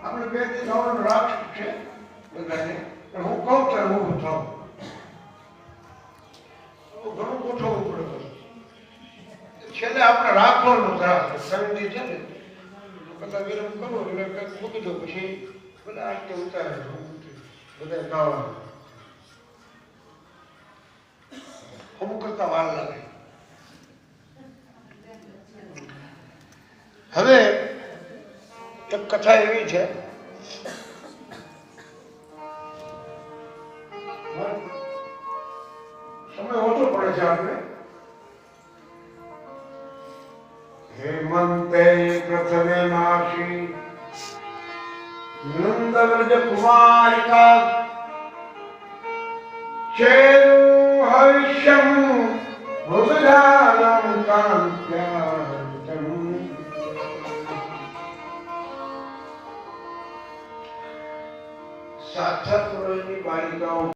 આપણે બે થી થવાનો રાગ છે બધાને, પણ હું કહું ત્યારે હું થાવ ઘણું ગોઠવવું પડે. છેલ્લે આપણે રાખવાનો ત્રાસ સંગી છે ને કથા વિરામ કરો એટલે કંઈક મૂકી દો, પછી બધા આ રીતે ઉતારે બધા ગાવાનું અમુક કરતા વાર લાગે. હવે એક કથા એવી છે, સમય ઓછો પડે છે આપણે. हेमंते प्रथमे मासी नंद व्रज कुमारिका चेरु हविष्यम भुजगानं कांत्यार्चम. साक्षात प्रभुની બાલિકાઓ